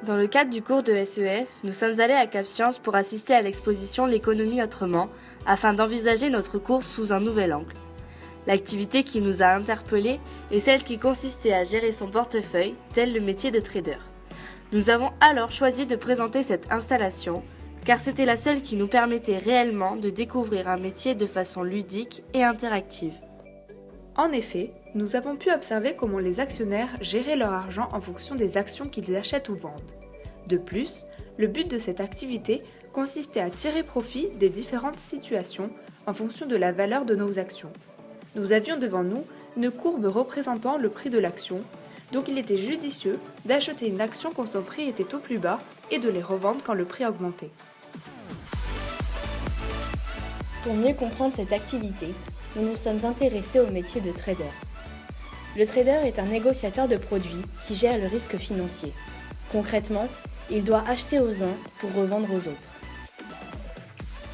Dans le cadre du cours de SES, nous sommes allés à Cap Science pour assister à l'exposition L'économie autrement, afin d'envisager notre cours sous un nouvel angle. L'activité qui nous a interpellés est celle qui consistait à gérer son portefeuille, tel le métier de trader. Nous avons alors choisi de présenter cette installation, car c'était la seule qui nous permettait réellement de découvrir un métier de façon ludique et interactive. En effet, nous avons pu observer comment les actionnaires géraient leur argent en fonction des actions qu'ils achètent ou vendent. De plus, le but de cette activité consistait à tirer profit des différentes situations en fonction de la valeur de nos actions. Nous avions devant nous une courbe représentant le prix de l'action, donc il était judicieux d'acheter une action quand son prix était au plus bas et de les revendre quand le prix augmentait. Pour mieux comprendre cette activité, nous nous sommes intéressés au métier de trader. Le trader est un négociateur de produits qui gère le risque financier. Concrètement, il doit acheter aux uns pour revendre aux autres.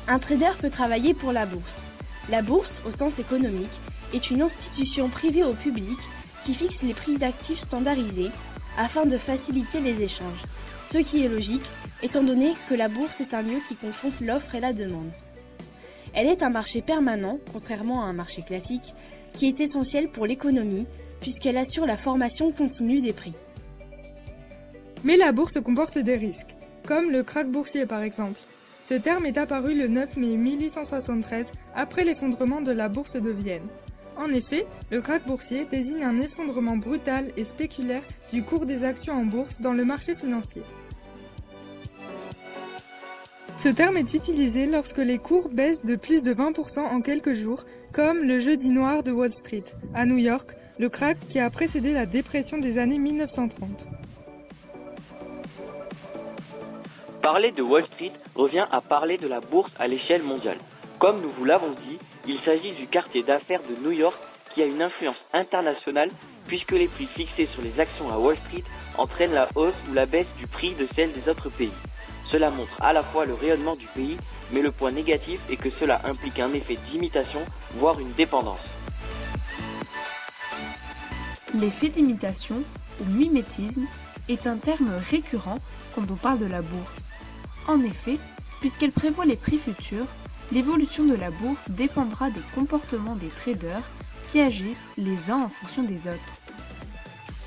Un trader peut travailler pour la bourse. La bourse, au sens économique, est une institution privée au public qui fixe les prix d'actifs standardisés afin de faciliter les échanges. Ce qui est logique, étant donné que la bourse est un lieu qui confronte l'offre et la demande. Elle est un marché permanent, contrairement à un marché classique, qui est essentiel pour l'économie, puisqu'elle assure la formation continue des prix. Mais la bourse comporte des risques, comme le krach boursier par exemple. Ce terme est apparu le 9 mai 1873, après l'effondrement de la bourse de Vienne. En effet, le krach boursier désigne un effondrement brutal et spéculaire du cours des actions en bourse dans le marché financier. Ce terme est utilisé lorsque les cours baissent de plus de 20% en quelques jours, comme le jeudi noir de Wall Street, à New York, le krach qui a précédé la dépression des années 1930. Parler de Wall Street revient à parler de la bourse à l'échelle mondiale. Comme nous vous l'avons dit, il s'agit du quartier d'affaires de New York qui a une influence internationale puisque les prix fixés sur les actions à Wall Street entraînent la hausse ou la baisse du prix de celles des autres pays. Cela montre à la fois le rayonnement du pays, mais le point négatif est que cela implique un effet d'imitation, voire une dépendance. L'effet d'imitation, ou mimétisme, est un terme récurrent quand on parle de la bourse. En effet, puisqu'elle prévoit les prix futurs, l'évolution de la bourse dépendra des comportements des traders qui agissent les uns en fonction des autres.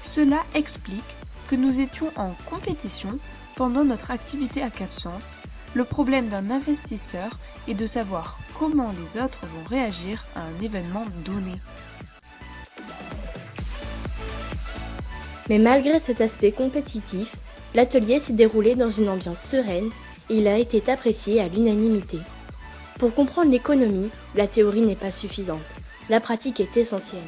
Cela explique que nous étions en compétition pendant notre activité à Cap Science. Le problème d'un investisseur est de savoir comment les autres vont réagir à un événement donné. Mais malgré cet aspect compétitif, l'atelier s'est déroulé dans une ambiance sereine et il a été apprécié à l'unanimité. Pour comprendre l'économie, la théorie n'est pas suffisante. La pratique est essentielle.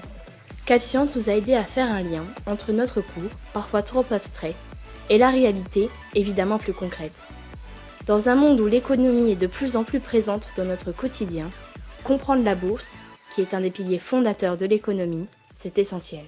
Cap Science nous a aidé à faire un lien entre notre cours, parfois trop abstrait, et la réalité, évidemment plus concrète. Dans un monde où l'économie est de plus en plus présente dans notre quotidien, comprendre la bourse, qui est un des piliers fondateurs de l'économie, c'est essentiel.